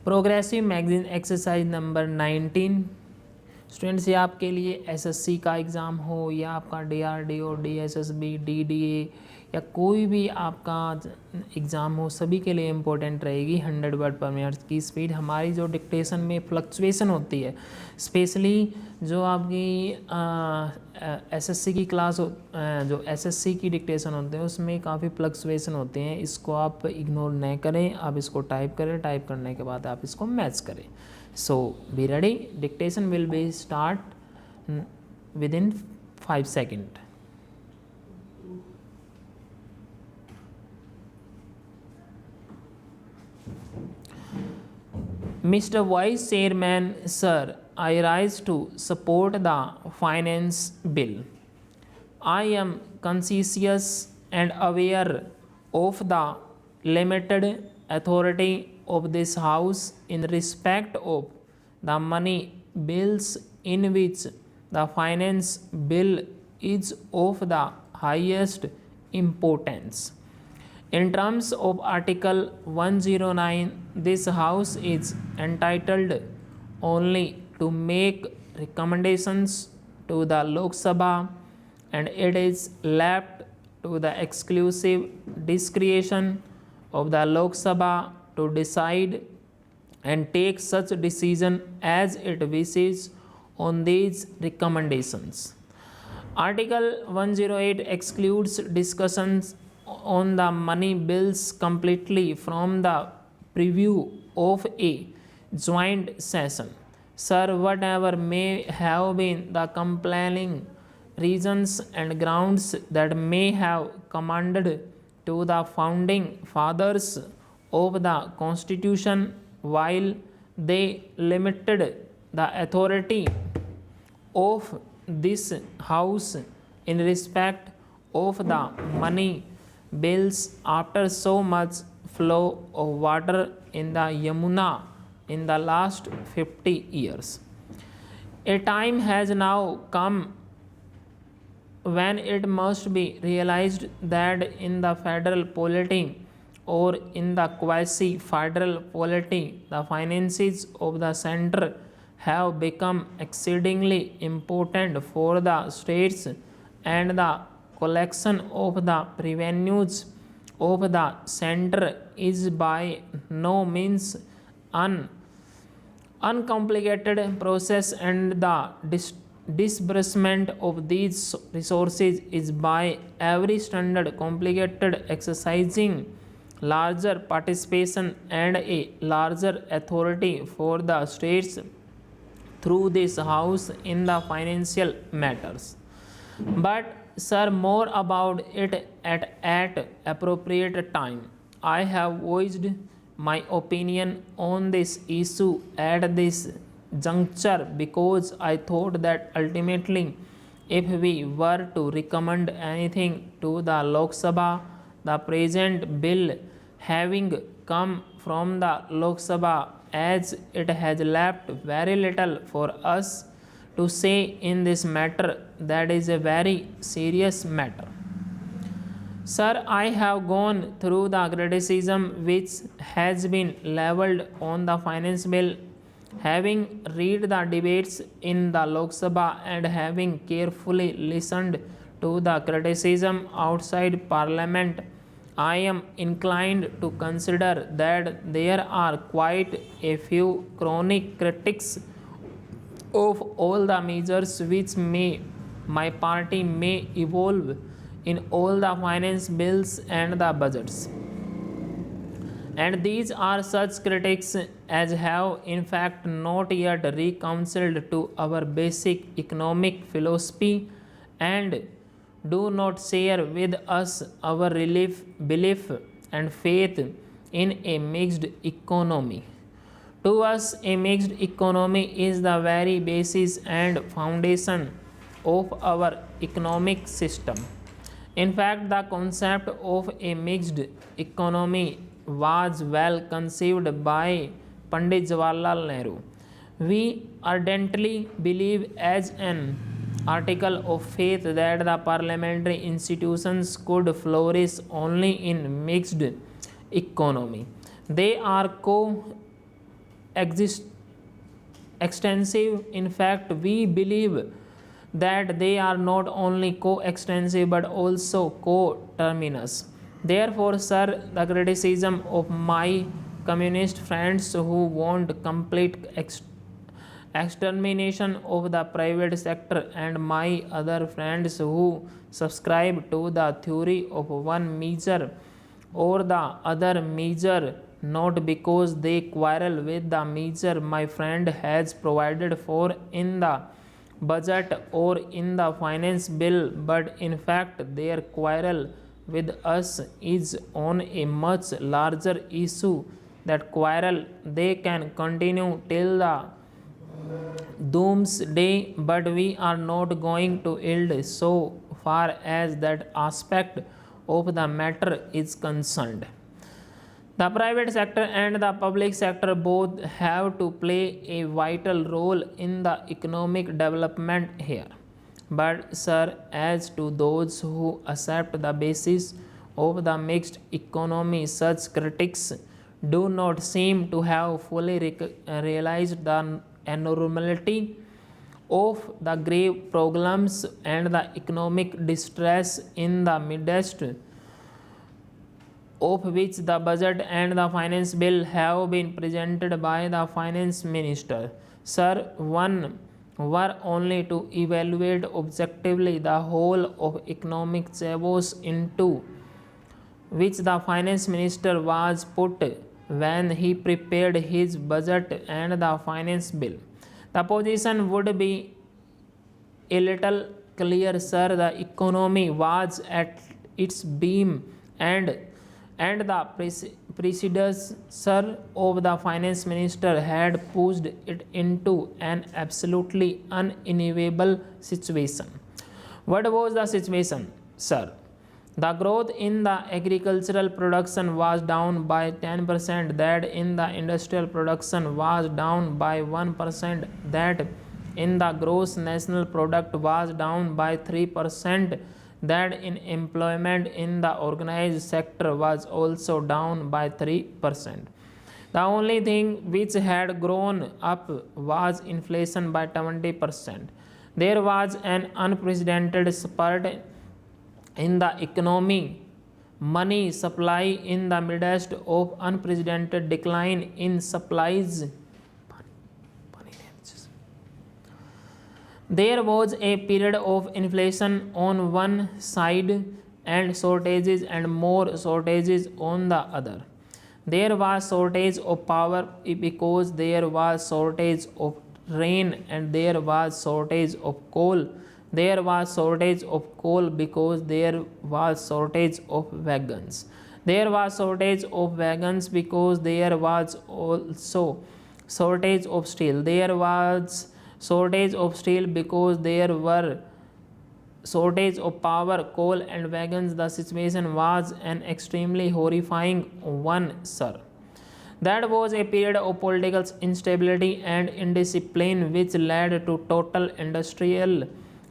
Progressive magazine exercise number 19। Students, ये आपके लिए एसएससी का एग्ज़ाम हो या आपका डीआरडीओ, डीएसएसबी, डीडीए या कोई भी आपका एग्ज़ाम हो, सभी के लिए इम्पोर्टेंट रहेगी 100 वर्ड पर मिनट की स्पीड। हमारी जो डिक्टेशन में फ्लक्चुएशन होती है, स्पेशली जो आपकी एसएससी की क्लास जो एसएससी की डिक्टेशन होते हैं उसमें काफ़ी फ्लक्चुएशन होते हैं। इसको आप इग्नोर नहीं करें, आप इसको टाइप करें, टाइप करने के बाद आप इसको मैच करें। So be ready. Dictation will be start within 5 seconds. Mr. Vice Chairman, Sir, I rise to support the finance bill. I am conscious and aware of the limited authority of this House in respect of the money bills, in which the finance bill is of the highest importance. In terms of Article 109, this House is entitled only to make recommendations to the Lok Sabha, and it is left to the exclusive discretion of the Lok Sabha to decide and take such decision as it wishes on these recommendations. Article 108 excludes discussions on the money bills completely from the preview of a joint session. Sir, whatever may have been the compelling reasons and grounds that may have commanded to the founding fathers of the Constitution, while they limited the authority of this House in respect of the money bills, after so much flow of water in the Yamuna in the last 50 years. A time has now come when it must be realized that in the federal polity or in the quasi-federal polity, the finances of the center have become exceedingly important for the states, and the collection of the revenues of the center is by no means an uncomplicated process, and the disbursement of these resources is by every standard complicated, exercising larger participation and a larger authority for the states through this House in the financial matters. But sir, more about it at appropriate time. I have voiced my opinion on this issue at this juncture because I thought that ultimately, if we were to recommend anything to the Lok Sabha, the present bill, having come from the Lok Sabha, as it has left very little for us to say in this matter, that is a very serious matter. Sir, I have gone through the criticism which has been levelled on the finance bill. Having read the debates in the Lok Sabha and having carefully listened to the criticism outside Parliament, I am inclined to consider that there are quite a few chronic critics of all the measures which my party may evolve in all the finance bills and the budgets. And these are such critics as have in fact not yet reconciled to our basic economic philosophy and do not share with us our belief and faith in a mixed economy. To us, a mixed economy is the very basis and foundation of our economic system. In fact, the concept of a mixed economy was well conceived by Pandit Jawaharlal Nehru. We ardently believe as an article of faith that the parliamentary institutions could flourish only in mixed economy. They are exist extensive. In fact, we believe that they are not only coextensive but also coterminous. Therefore, sir, the criticism of my communist friends who want complete extermination of the private sector and my other friends who subscribe to the theory of one measure or the other measure, not because they quarrel with the measure my friend has provided for in the budget or in the finance bill, but in fact their quarrel with us is on a much larger issue. That quarrel they can continue till the doomsday, but we are not going to yield so far as that aspect of the matter is concerned. The private sector and the public sector both have to play a vital role in the economic development here. But, sir, as to those who accept the basis of the mixed economy, such critics do not seem to have fully realized the enormity of the grave problems and the economic distress in the midst of which the budget and the finance bill have been presented by the finance minister. Sir, one were only to evaluate objectively the whole of economic chaos into which the finance minister was put when he prepared his budget and the finance bill. The position would be a little clear, sir. The economy was at its beam and the predecessor of the finance minister had pushed it into an absolutely unenviable situation. What was the situation, sir? The growth in the agricultural production was down by 10%, that in the industrial production was down by 1%, that in the gross national product was down by 3%, that in employment in the organized sector was also down by 3%. The only thing which had grown up was inflation by 20%. There was an unprecedented spurt in the economy, money supply in the midst of unprecedented decline in supplies. There was a period of inflation on one side and shortages and more shortages on the other. There was shortage of power because there was shortage of rain, and there was shortage of coal. There was shortage of coal because there was shortage of wagons. There was shortage of wagons because there was also shortage of steel. There was shortage of steel because there were shortage of power, coal and wagons. The situation was an extremely horrifying one, sir. That was a period of political instability and indiscipline which led to total industrial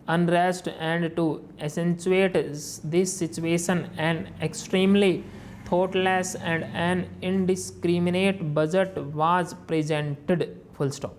unrest, and to accentuate this situation an extremely thoughtless and an indiscriminate budget was presented. Full stop.